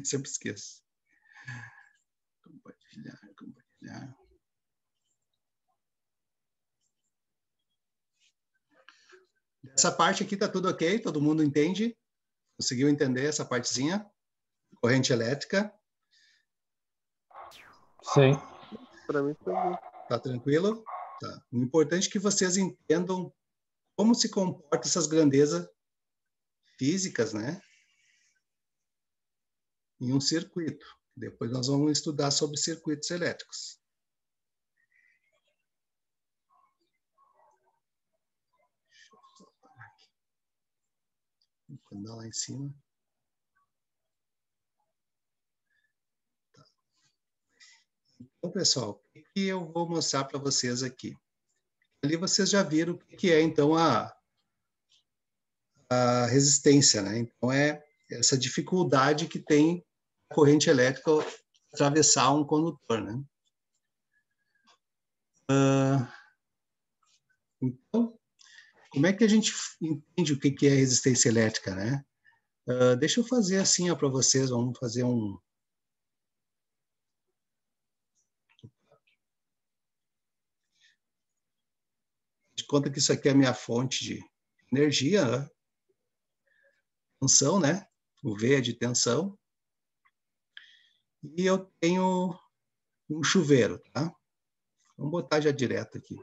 Sempre esqueço. Compartilhar, compartilhar. Essa parte aqui está tudo ok? Todo mundo entende? Conseguiu entender essa partezinha? Corrente elétrica. Sim. Para mim foi bom. Tá tranquilo? Tá. O importante é que vocês entendam como se comportam essas grandezas físicas, né? Em um circuito. Depois nós vamos estudar sobre circuitos elétricos. Vou andar lá em cima. Tá. Então, pessoal, o que eu vou mostrar para vocês aqui? Ali vocês já viram o que é, então, a resistência, né? Então, é essa dificuldade que tem a corrente elétrica atravessar um condutor, né? Então, como é que a gente entende o que é resistência elétrica, né? Deixa eu fazer assim para vocês, vamos fazer um... De conta que isso aqui é a minha fonte de energia, né? Tensão, né? O V é de tensão. E eu tenho um chuveiro, tá? Vamos botar já direto aqui.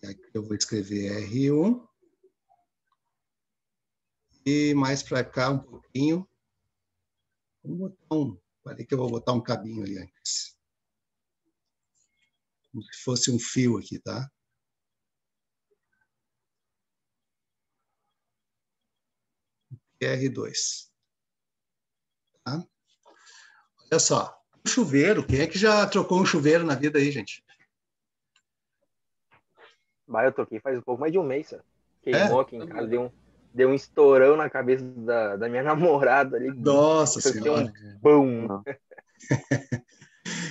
Aqui eu vou escrever R1. E mais para cá um pouquinho. Vamos botar um... Parei que eu vou botar um cabinho ali antes. Como se fosse um fio aqui, tá? R2. Tá? Olha só. O chuveiro. Quem é que já trocou um chuveiro na vida aí, gente? Bah, eu troquei faz um pouco mais de um mês, sabe? Queimou aqui em casa, deu um estourão na cabeça da minha namorada ali. Nossa Senhora. Bum!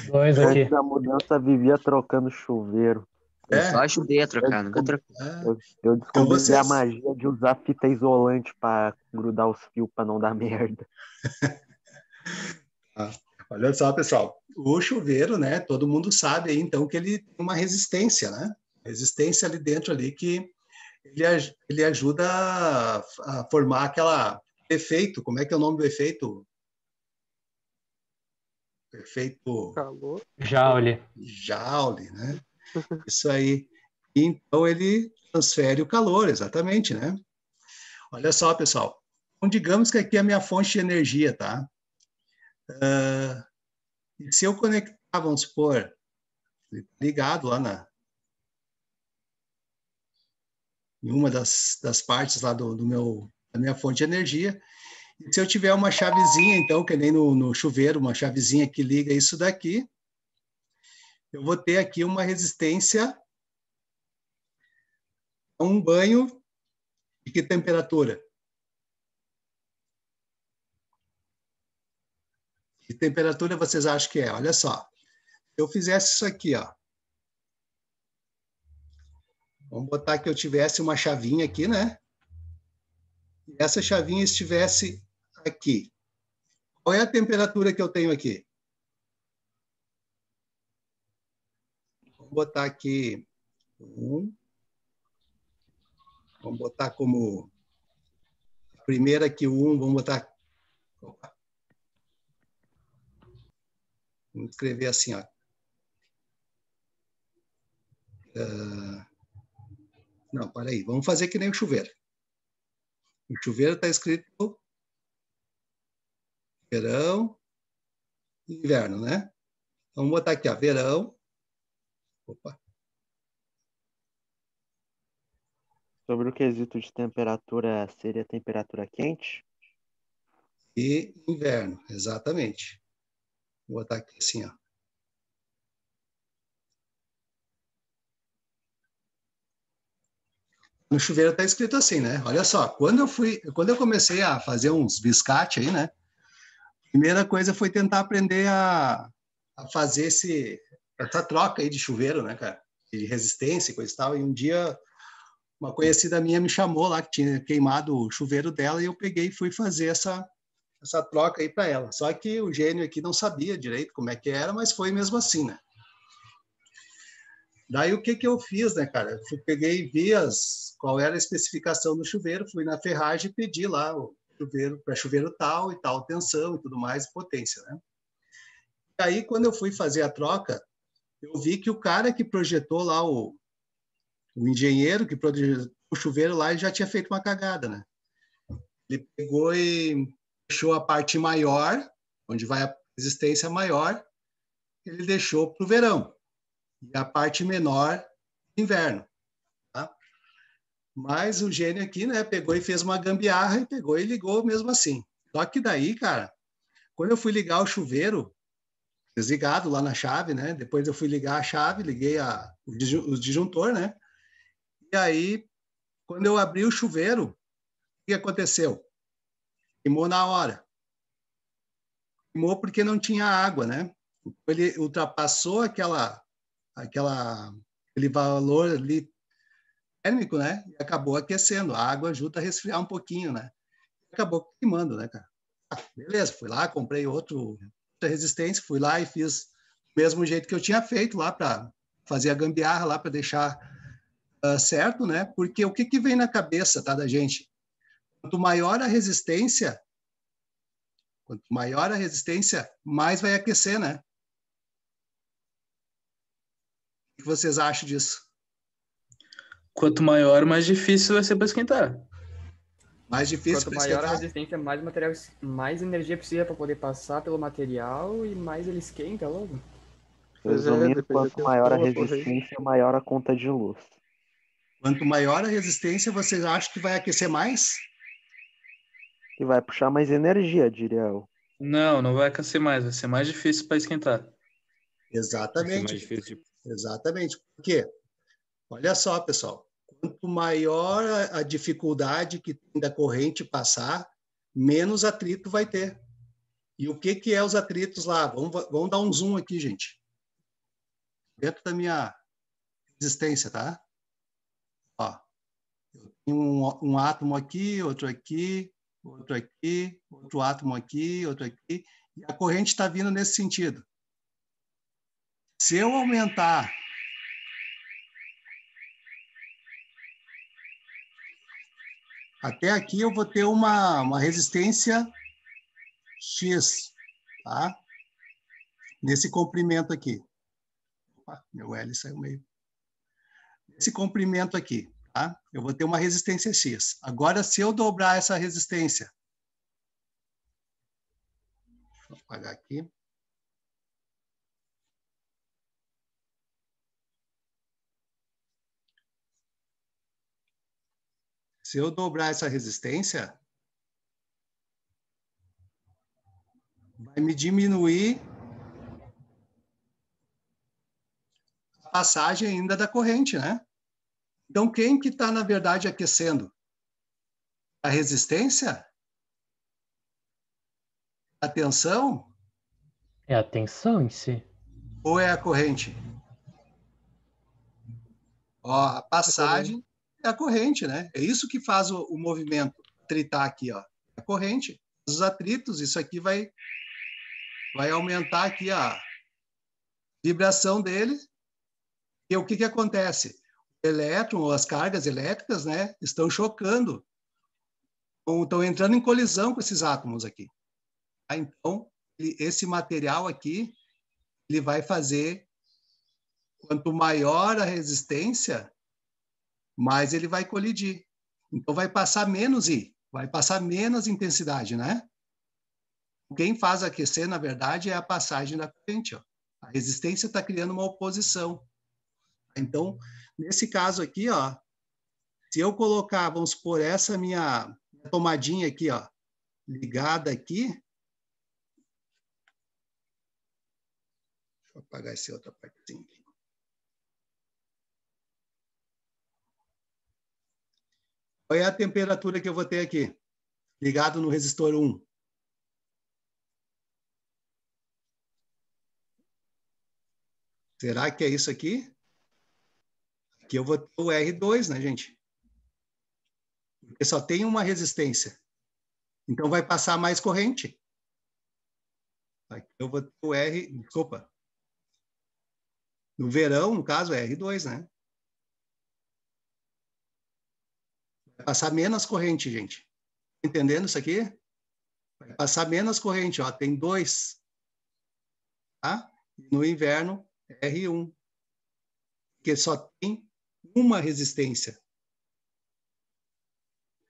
Dois aqui. Antes da mudança, vivia trocando chuveiro. Eu só ajudei a trocar, nunca troquei. Eu descobri a magia de usar fita isolante para grudar os fios para não dar merda. Olha só, pessoal. O chuveiro, né? Todo mundo sabe aí, então, que ele tem uma resistência, né? Resistência ali dentro ali que ele ajuda a formar aquela efeito. Como é que é o nome do efeito? Efeito Calor. Joule, né? Isso aí. Então, ele transfere o calor, exatamente, né? Olha só, pessoal. Então, digamos que aqui é a minha fonte de energia, tá? E se eu conectar, vamos supor, ligado lá em uma das partes lá da minha fonte de energia, e se eu tiver uma chavezinha, então, que nem no chuveiro, uma chavezinha que liga isso daqui, eu vou ter aqui uma resistência a um banho de que temperatura? Que temperatura vocês acham que é? Olha só. Se eu fizesse isso aqui, ó. Vamos botar que eu tivesse uma chavinha aqui, né? E essa chavinha estivesse aqui. Qual é a temperatura que eu tenho aqui? Vamos botar aqui 1. Vamos botar como a primeira aqui, o 1. Vamos botar... Opa. Vamos escrever assim, ó. Não, para aí. Vamos fazer que nem o chuveiro. O chuveiro está escrito verão e inverno, né? Vamos botar aqui, ó, verão. Opa. Sobre o quesito de temperatura, seria temperatura quente? E inverno, exatamente. Vou botar aqui assim, ó. No chuveiro está escrito assim, né? Olha só, quando eu comecei a fazer uns biscate aí, né? A primeira coisa foi tentar aprender a fazer essa troca aí de chuveiro, né, cara? De resistência e coisa e tal. E um dia uma conhecida minha me chamou lá, que tinha queimado o chuveiro dela, e eu peguei e fui fazer essa troca aí para ela. Só que o gênio aqui não sabia direito como é que era, mas foi mesmo assim, né? Daí o que eu fiz, né, cara? Eu peguei e vi qual era a especificação do chuveiro, fui na ferragem e pedi lá o chuveiro para chuveiro tal e tal tensão e tudo mais, potência, né? E aí quando eu fui fazer a troca, eu vi que o cara que projetou lá o engenheiro que projetou o chuveiro lá, ele já tinha feito uma cagada, né? Ele pegou e deixou a parte maior, onde vai a resistência maior, ele deixou para o verão. E a parte menor, inverno. Tá? Mas o gênio aqui, né, pegou e fez uma gambiarra e pegou e ligou mesmo assim. Só que daí, cara, quando eu fui ligar o chuveiro, desligado lá na chave, né? Depois eu fui ligar a chave, liguei o disjuntor, né? E aí, quando eu abri o chuveiro, o que aconteceu? Queimou na hora. Queimou porque não tinha água, né? Ele ultrapassou aquele valor ali térmico, né? E acabou aquecendo. A água ajuda a resfriar um pouquinho, né? Acabou queimando, né, cara? Beleza, fui lá, comprei outra resistência, fui lá e fiz do mesmo jeito que eu tinha feito lá para fazer a gambiarra lá para deixar certo, né? Porque o que vem na cabeça, tá, da gente? Quanto maior a resistência, mais vai aquecer, né? O que vocês acham disso? Quanto maior, mais difícil vai ser para esquentar. Mais difícil Quanto para maior a esquentar? resistência, mais material, mais energia precisa para poder passar pelo material e mais ele esquenta logo. Resumindo, quanto maior a resistência, maior a conta de luz. Quanto maior a resistência, vocês acham que vai aquecer mais? E vai puxar mais energia, diria eu. Não vai aquecer mais, vai ser mais difícil para esquentar. Exatamente. Mais difícil de... Exatamente. Por quê? Olha só, pessoal. Quanto maior a dificuldade que tem da corrente passar, menos atrito vai ter. E o que é os atritos lá? Vamos dar um zoom aqui, gente. Dentro da minha resistência, tá? Ó, eu tenho um átomo aqui, outro aqui, outro aqui, outro átomo aqui, outro aqui, e a corrente está vindo nesse sentido. Se eu aumentar até aqui, eu vou ter uma resistência X, tá? Nesse comprimento aqui. Opa, meu L saiu meio. Esse comprimento aqui, tá? Eu vou ter uma resistência X. Agora, se eu dobrar essa resistência, deixa eu apagar aqui. Se eu dobrar essa resistência, vai me diminuir a passagem ainda da corrente, né? Então, quem que está, na verdade, aquecendo? A resistência? A tensão? É a tensão em si. Ou é a corrente? Ó, a passagem é a corrente, né? É isso que faz o movimento tritar aqui, ó. A corrente. Os atritos, isso aqui vai aumentar aqui a vibração dele. E o que acontece? O elétron, ou as cargas elétricas, né, estão chocando, estão entrando em colisão com esses átomos aqui. Tá? Então, esse material aqui, ele vai fazer, quanto maior a resistência, mais ele vai colidir. Então, vai passar menos I, vai passar menos intensidade, né? Quem faz aquecer, na verdade, é a passagem da corrente. Ó. A resistência está criando uma oposição. Então, nesse caso aqui, ó, se eu colocar, vamos supor, essa minha tomadinha aqui, ó, ligada aqui. Deixa eu apagar essa outra partezinha aqui. Qual é a temperatura que eu vou ter aqui? Ligado no resistor 1. Será que é isso aqui? Aqui eu vou ter o R2, né, gente? Porque só tem uma resistência. Então, vai passar mais corrente. Aqui eu vou ter o R, desculpa. No verão, no caso, é R2, né? Vai passar menos corrente, gente. Entendendo isso aqui? Vai passar menos corrente, ó. Tem 2. Tá? No inverno, R1. Porque só tem uma resistência.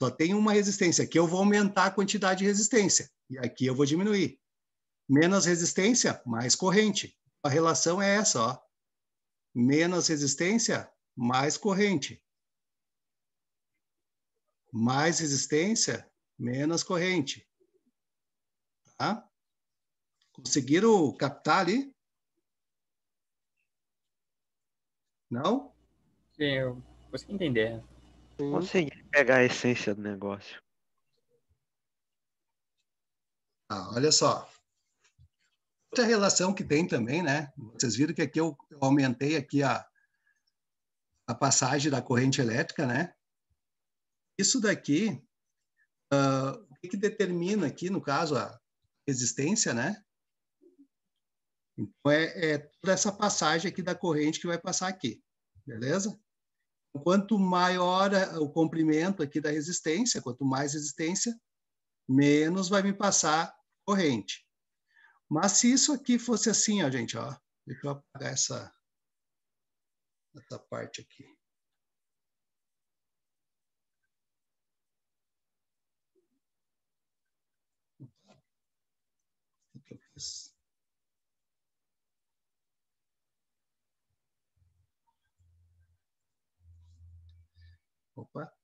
Só tem uma resistência. Aqui eu vou aumentar a quantidade de resistência. E aqui eu vou diminuir. Menos resistência, mais corrente. A relação é essa, ó. Menos resistência, mais corrente. Mais resistência, menos corrente. Tá? Conseguiram captar ali? Não? Sim, eu consegui entender. Consegui pegar a essência do negócio. Olha só. Outra relação que tem também, né? Vocês viram que aqui eu aumentei aqui a passagem da corrente elétrica, né? Isso daqui, o que determina aqui, no caso, a resistência, né? Então, é toda essa passagem aqui da corrente que vai passar aqui, beleza? Quanto maior o comprimento aqui da resistência, quanto mais resistência, menos vai me passar corrente. Mas se isso aqui fosse assim, ó, gente, ó, deixa eu apagar essa parte aqui. O que eu fiz? Opa.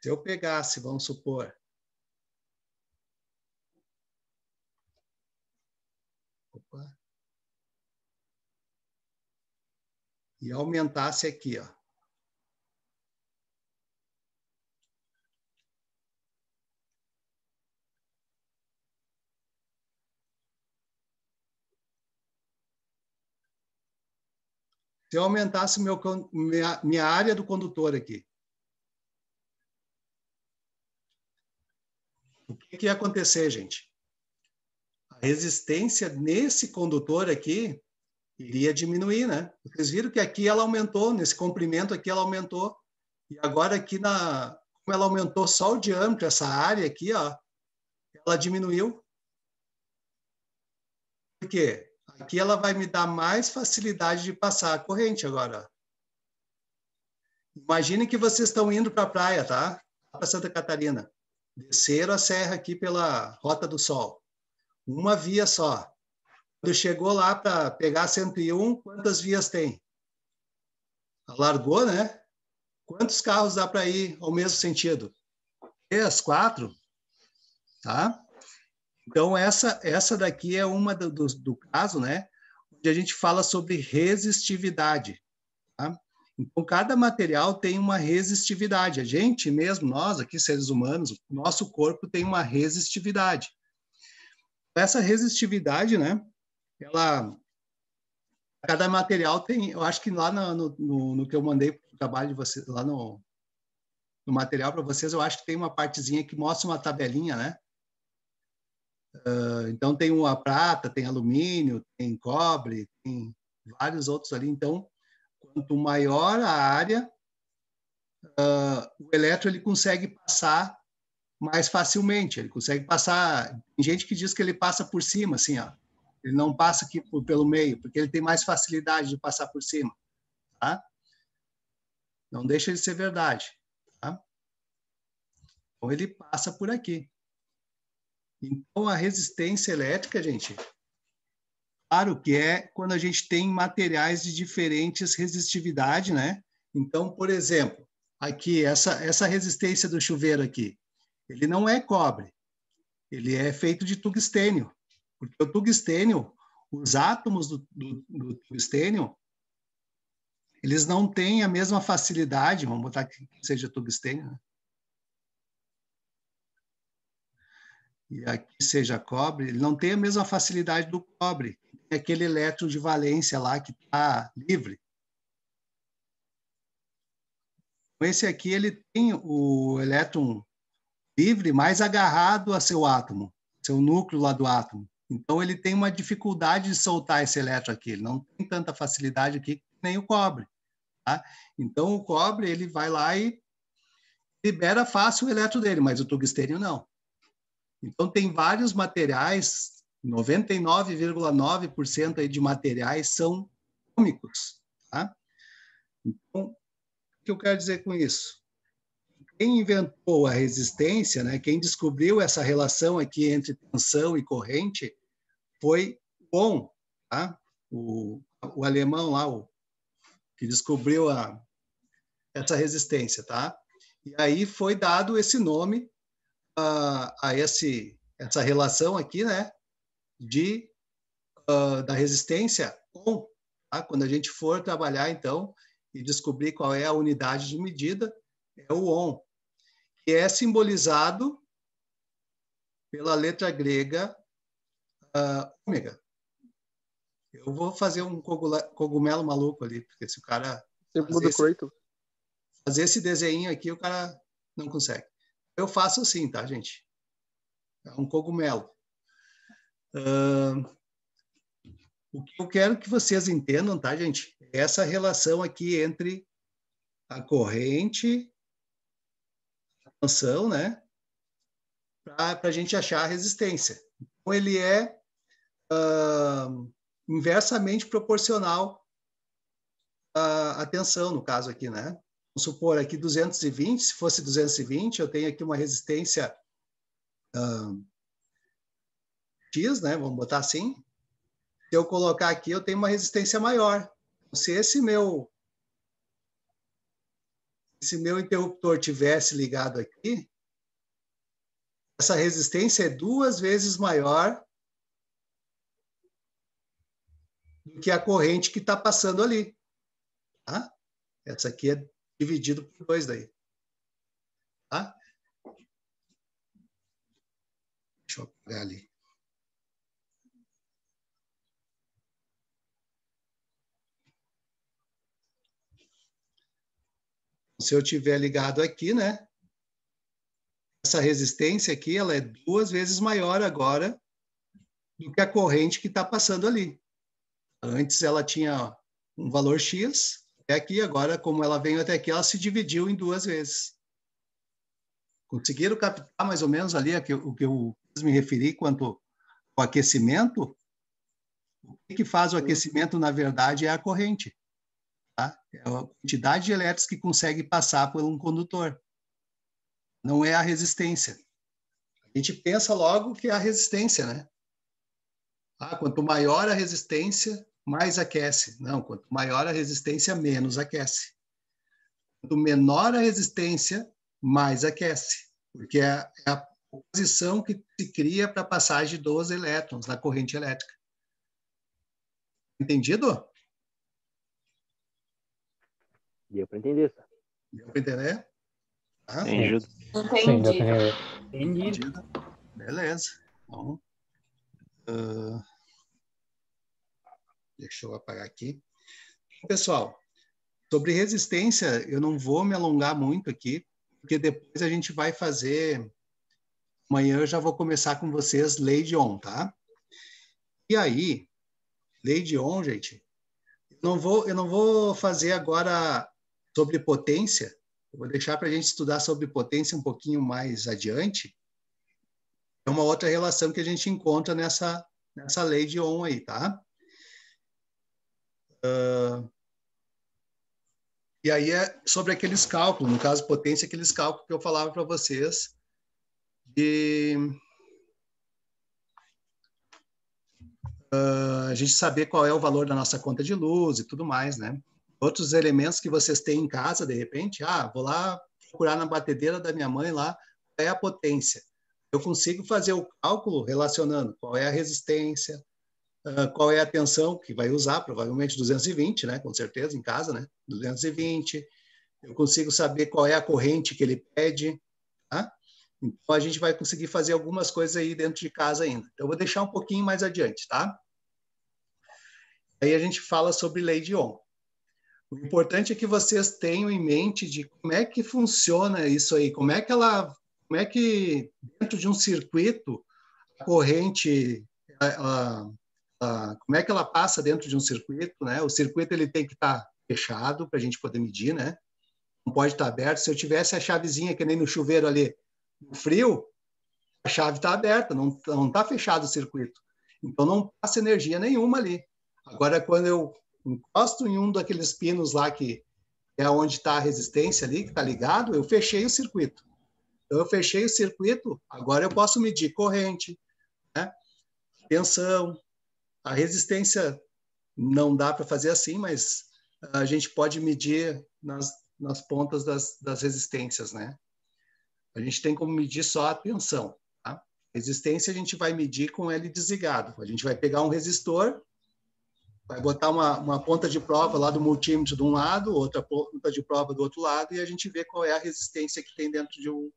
Se eu pegasse, vamos supor, e aumentasse aqui, ó. Se eu aumentasse minha área do condutor aqui, o que ia acontecer, gente? A resistência nesse condutor aqui iria diminuir, né? Vocês viram que aqui ela aumentou, nesse comprimento aqui ela aumentou, e agora aqui, como ela aumentou só o diâmetro, essa área aqui, ó, ela diminuiu. Por quê? Aqui ela vai me dar mais facilidade de passar a corrente agora. Imagine que vocês estão indo para a praia, tá? Para Santa Catarina. Desceram a serra aqui pela Rota do Sol. Uma via só. Quando chegou lá para pegar 101, quantas vias tem? Largou, né? Quantos carros dá para ir ao mesmo sentido? 3, 4? Tá? Então, essa daqui é uma do caso, né? Onde a gente fala sobre resistividade. Tá? Então, cada material tem uma resistividade. A gente mesmo, nós aqui, seres humanos, nosso corpo tem uma resistividade. Essa resistividade, né? Cada material tem, eu acho que lá no que eu mandei para o trabalho de vocês, lá no material para vocês, eu acho que tem uma partezinha que mostra uma tabelinha, né? Então, tem a prata, tem alumínio, tem cobre, tem vários outros ali. Então, quanto maior a área, o elétron ele consegue passar mais facilmente. Ele consegue passar... Tem gente que diz que ele passa por cima, assim, ó. Ele não passa aqui pelo meio, porque ele tem mais facilidade de passar por cima. Tá? Não deixa de ser verdade. Tá? Então, ele passa por aqui. Então, a resistência elétrica, gente, claro que é quando a gente tem materiais de diferentes resistividade, né? Então, por exemplo, aqui, essa resistência do chuveiro aqui, ele não é cobre, ele é feito de tungstênio, porque o tungstênio, os átomos do tungstênio, eles não têm a mesma facilidade, vamos botar que seja tungstênio, né? E aqui seja cobre, ele não tem a mesma facilidade do cobre. Tem aquele elétron de valência lá que está livre. Esse aqui ele tem o elétron livre mais agarrado a seu átomo, seu núcleo lá do átomo. Então, ele tem uma dificuldade de soltar esse elétron aqui. Ele não tem tanta facilidade aqui que nem o cobre. Tá? Então, o cobre ele vai lá e libera fácil o elétron dele, mas o tungstênio não. Então, tem vários materiais, 99,9% aí de materiais são atômicos. Tá? Então, o que eu quero dizer com isso? Quem inventou a resistência, né, quem descobriu essa relação aqui entre tensão e corrente, foi Ohm, tá? o alemão lá, que descobriu essa resistência. Tá? E aí foi dado esse nome a essa relação aqui, né, da resistência Ohm. Tá? Quando a gente for trabalhar, então, e descobrir qual é a unidade de medida, é o Ohm, que é simbolizado pela letra grega ômega. Eu vou fazer um cogumelo maluco ali, porque se o cara fazer esse desenho aqui, o cara não consegue. Eu faço assim, tá, gente? É um cogumelo. O que eu quero que vocês entendam, tá, gente? É essa relação aqui entre a corrente, a tensão, né? Para a gente achar a resistência. Então, ele é inversamente proporcional à tensão, no caso aqui, né? Vamos supor aqui 220, se fosse 220, eu tenho aqui uma resistência X, né? Vamos botar assim. Se eu colocar aqui, eu tenho uma resistência maior. Se esse meu interruptor tivesse ligado aqui, essa resistência é 2 vezes maior do que a corrente que está passando ali. Tá? Essa aqui é dividido por 2 daí. Tá? Deixa eu pegar ali. Se eu tiver ligado aqui, né? Essa resistência aqui, ela é 2 vezes maior agora do que a corrente que está passando ali. Antes ela tinha um valor X, até aqui, agora, como ela veio até aqui, ela se dividiu em 2 vezes. Conseguiram captar mais ou menos ali o que eu me referi quanto ao aquecimento? O que faz o aquecimento, na verdade, é a corrente. Tá? É a quantidade de elétrons que consegue passar por um condutor. Não é a resistência. A gente pensa logo que é a resistência, né? Quanto maior a resistência, mais aquece. Não, quanto maior a resistência, menos aquece. Quanto menor a resistência, mais aquece. Porque é a posição que se cria para a passagem dos elétrons na corrente elétrica. Entendido? Deu para entender, tá? Deu para entender? Entendido. Entendido. Beleza. Então, deixa eu apagar aqui. Pessoal, sobre resistência, eu não vou me alongar muito aqui, porque depois a gente vai fazer... Amanhã eu já vou começar com vocês lei de Ohm, tá? E aí, lei de Ohm, gente, eu não vou fazer agora sobre potência, eu vou deixar para a gente estudar sobre potência um pouquinho mais adiante. É uma outra relação que a gente encontra nessa lei de Ohm aí, tá? E aí é sobre aqueles cálculos, no caso potência, aqueles cálculos que eu falava para vocês de a gente saber qual é o valor da nossa conta de luz e tudo mais, né? Outros elementos que vocês têm em casa, de repente, vou lá procurar na batedeira da minha mãe lá, qual é a potência. Eu consigo fazer o cálculo relacionando qual é a resistência, qual é a tensão que vai usar, provavelmente 220, né? Com certeza, em casa, né? 220. Eu consigo saber qual é a corrente que ele pede, tá? Então, a gente vai conseguir fazer algumas coisas aí dentro de casa ainda. Então, eu vou deixar um pouquinho mais adiante, tá? Aí a gente fala sobre lei de Ohm. O importante é que vocês tenham em mente de como é que funciona isso aí, como é que dentro de um circuito a corrente, como é que ela passa dentro de um circuito, né? O circuito ele tem que estar fechado para a gente poder medir, né? Não pode estar aberto. Se eu tivesse a chavezinha que nem no chuveiro ali, no frio, a chave está aberta, não está fechado o circuito. Então não passa energia nenhuma ali. Agora, quando eu encosto em um daqueles pinos lá que é onde está a resistência ali, que está ligado, eu fechei o circuito. Então, eu fechei o circuito, agora eu posso medir corrente, né? Tensão, a resistência não dá para fazer assim, mas a gente pode medir nas pontas das resistências, né? A gente tem como medir só a tensão, tá? Resistência a gente vai medir com ele desligado. A gente vai pegar um resistor, vai botar uma ponta de prova lá do multímetro de um lado, outra ponta de prova do outro lado, e a gente vê qual é a resistência que tem dentro de um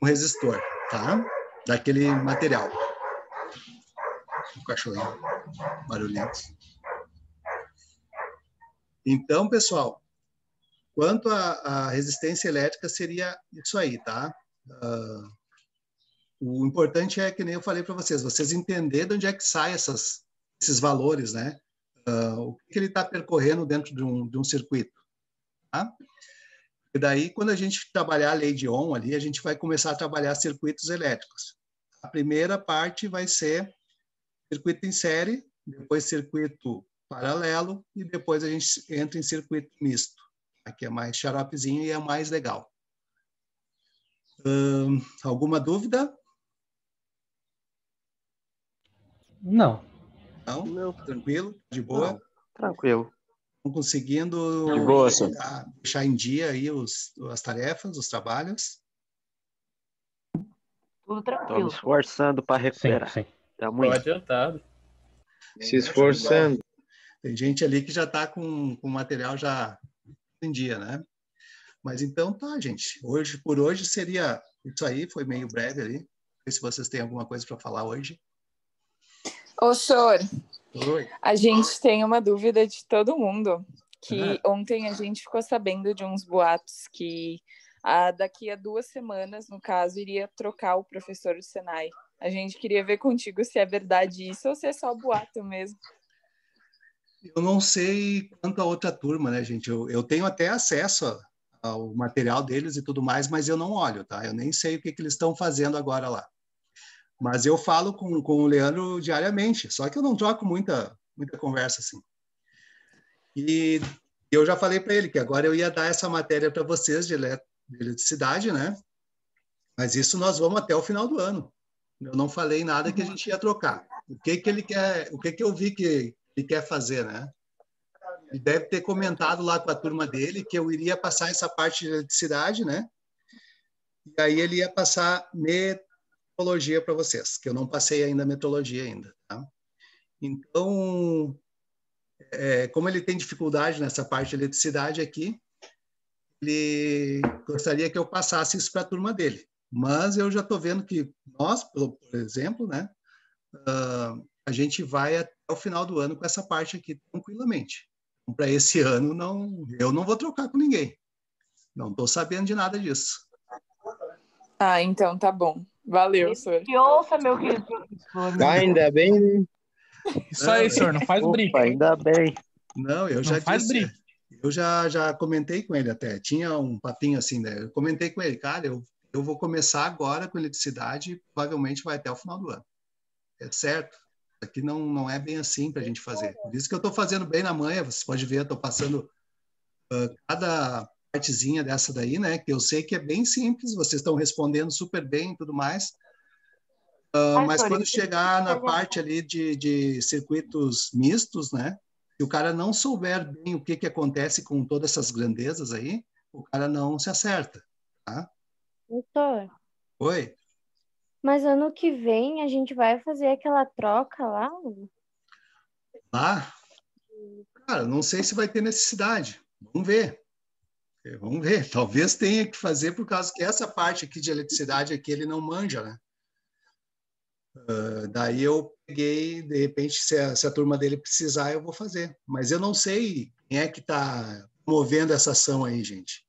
resistor, tá? Daquele material. O cachorrinho barulhento. Então, pessoal, quanto à resistência elétrica, seria isso aí, tá? O importante é, que nem eu falei para vocês entenderem de onde é que saem esses valores, né? O que ele está percorrendo dentro de um circuito, tá? E daí, quando a gente trabalhar a lei de Ohm ali, a gente vai começar a trabalhar circuitos elétricos. A primeira parte vai ser circuito em série, depois circuito paralelo e depois a gente entra em circuito misto, que é mais xaropezinho e é mais legal. Alguma dúvida? Não. Não? Tranquilo? De boa? Não, tranquilo. Estão conseguindo De boa, senhor. deixar em dia aí as tarefas, os trabalhos? Tudo Estou me tranquilo. esforçando para recuperar. Sim. Tá Tô muito. adiantado. Se esforçando. Tem gente ali que já está com o material já em dia, né? Mas então tá, gente. Por hoje seria isso aí, foi meio breve ali. Não sei se vocês têm alguma coisa para falar hoje. Ô, senhor, Oi. a gente tem uma dúvida de todo mundo, que ontem a gente ficou sabendo de uns boatos que daqui a 2 semanas, no caso, iria trocar o professor do Senai. A gente queria ver contigo se é verdade isso ou se é só boato mesmo. Eu não sei quanto a outra turma, né, gente? Eu tenho até acesso ao material deles e tudo mais, mas eu não olho, tá? Eu nem sei o que eles estão fazendo agora lá. Mas eu falo com o Leandro diariamente, só que eu não troco muita conversa assim. E eu já falei para ele que agora eu ia dar essa matéria para vocês de eletricidade, né? Mas isso nós vamos até o final do ano. Eu não falei nada que a gente ia trocar. O que ele quer, o que eu vi que ele quer fazer, né? Ele deve ter comentado lá com a turma dele que eu iria passar essa parte de eletricidade, né? E aí ele ia passar metrologia para vocês, que eu não passei ainda a metrologia ainda, tá? Então, como ele tem dificuldade nessa parte de eletricidade aqui, ele gostaria que eu passasse isso para a turma dele. Mas eu já estou vendo que nós, por exemplo, né, a gente vai até o final do ano com essa parte aqui tranquilamente. Então, para esse ano, eu não vou trocar com ninguém. Não estou sabendo de nada disso. Então tá bom. Valeu, senhor. Que ouça, meu querido professor. Ainda bem, né? Isso aí, senhor, não faz briga. Ainda bem. Não, eu já faz disse. briga. Eu já comentei com ele até. Tinha um papinho assim, né? Eu comentei com ele, cara, eu vou começar agora com eletricidade e provavelmente vai até o final do ano. É certo? Aqui não é bem assim para a gente fazer. Por isso que eu estou fazendo bem na manhã. Você pode ver, eu estou passando cada partezinha dessa daí, né? Que eu sei que é bem simples. Vocês estão respondendo super bem e tudo mais. Mas quando chegar na parte ali de circuitos mistos, né? Se o cara não souber bem o que acontece com todas essas grandezas aí, o cara não se acerta, tá? Doutor, Oi? mas ano que vem a gente vai fazer aquela troca lá? Lá? Cara, não sei se vai ter necessidade. Vamos ver. Vamos ver. Talvez tenha que fazer por causa que essa parte aqui de eletricidade aqui ele não manja, né? Daí eu peguei, de repente, se a turma dele precisar, eu vou fazer. Mas eu não sei Quem é que está movendo essa ação aí, gente?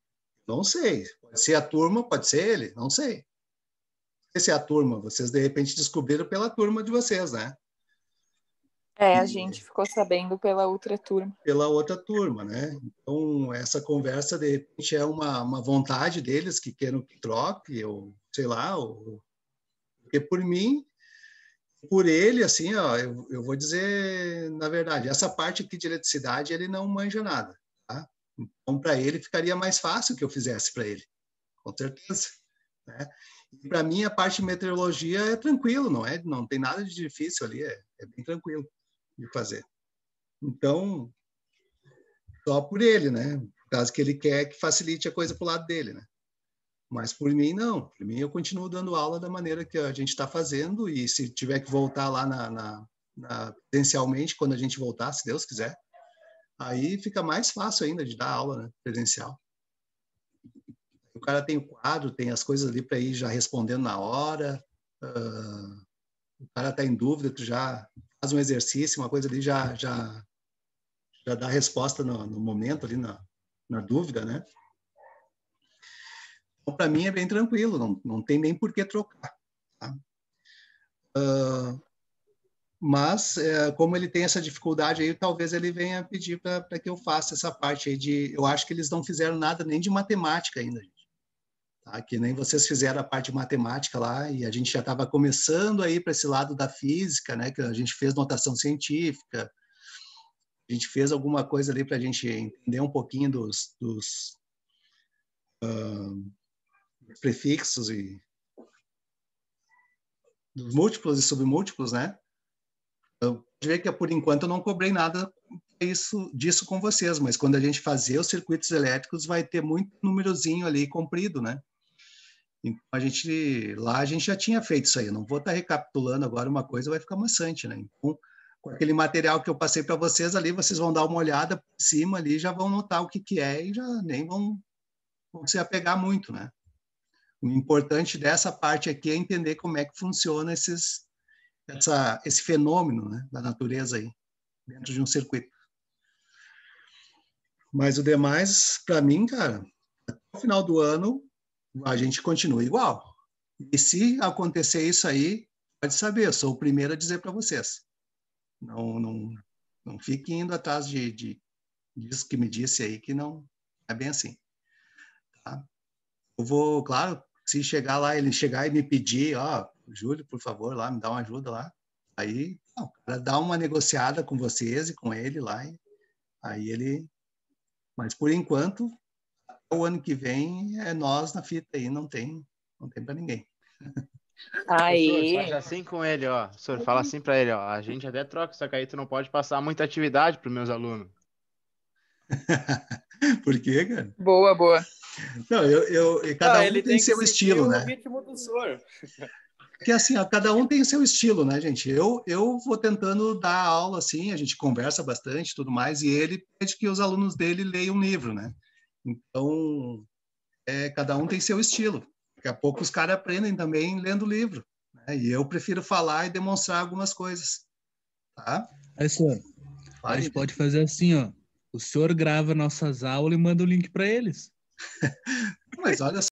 Não sei. Pode ser a turma, pode ser ele, não sei. Não sei se é a turma. Vocês, de repente, descobriram pela turma de vocês, né? A gente ficou sabendo pela outra turma. Pela outra turma, né? Então, essa conversa, de repente, é uma vontade deles que queiram que troque, ou sei lá, porque por mim, por ele, assim, ó, eu vou dizer, na verdade, essa parte aqui de eletricidade, ele não manja nada, tá? Então, para ele, ficaria mais fácil que eu fizesse para ele, com certeza, né? E para mim, a parte de meteorologia é tranquilo, não tem nada de difícil ali, é bem tranquilo de fazer. Então, só por ele, né? Por causa que ele quer que facilite a coisa para o lado dele, né? Mas por mim, não. Por mim, eu continuo dando aula da maneira que a gente está fazendo, e se tiver que voltar lá presencialmente, quando a gente voltar, se Deus quiser, aí fica mais fácil ainda de dar aula, né? Presencial. O cara tem o quadro, tem as coisas ali para ir já respondendo na hora, o cara está em dúvida, tu já faz um exercício, uma coisa ali, já dá a resposta no momento ali, na dúvida, né? Então, para mim é bem tranquilo, não tem nem por que trocar. Tá? Mas, como ele tem essa dificuldade aí, talvez ele venha pedir para que eu faça essa parte aí eu acho que eles não fizeram nada nem de matemática ainda, gente. Tá? Que nem vocês fizeram a parte de matemática lá, e a gente já estava começando aí para esse lado da física, né? Que a gente fez notação científica, a gente fez alguma coisa ali para a gente entender um pouquinho dos prefixos e dos múltiplos e submúltiplos, né? Eu vejo que, por enquanto, eu não cobrei nada disso com vocês, mas quando a gente fazer os circuitos elétricos, vai ter muito númerozinho ali comprido, né? Então, a gente já tinha feito isso aí. Eu não vou estar recapitulando agora uma coisa, vai ficar maçante, né? Então, com aquele material que eu passei para vocês ali, vocês vão dar uma olhada por cima ali, já vão notar o que é e já nem vão se apegar muito, né? O importante dessa parte aqui é entender como é que funciona esse fenômeno, né, da natureza aí, dentro de um circuito. Mas o demais, para mim, cara, até o final do ano, a gente continua igual. E se acontecer isso aí, pode saber, eu sou o primeiro a dizer para vocês. Não fique indo atrás disso que me disse aí, que não é bem assim. Tá? Eu vou, claro, se ele chegar e me pedir, Júlio, por favor, lá, me dá uma ajuda lá. Aí, o cara dá uma negociada com vocês e com ele lá. Aí ele... Mas, por enquanto, o ano que vem é nós na fita aí, não tem para ninguém. Aí. Faz assim com ele, ó. O senhor fala assim para ele, ó. A gente até troca, só que aí tu não pode passar muita atividade para os meus alunos. Por quê, cara? Boa. Não, cada um tem seu estilo, né? O ritmo do senhor. Porque assim, cada um tem o seu estilo, né, gente? Eu vou tentando dar aula assim, a gente conversa bastante, tudo mais, e ele pede que os alunos dele leiam um livro, né? Então, cada um tem seu estilo. Daqui a pouco os caras aprendem também lendo livro, né? E eu prefiro falar e demonstrar algumas coisas, tá? Aí, senhor, a gente pode fazer assim, ó. O senhor grava nossas aulas e manda o link para eles. Mas olha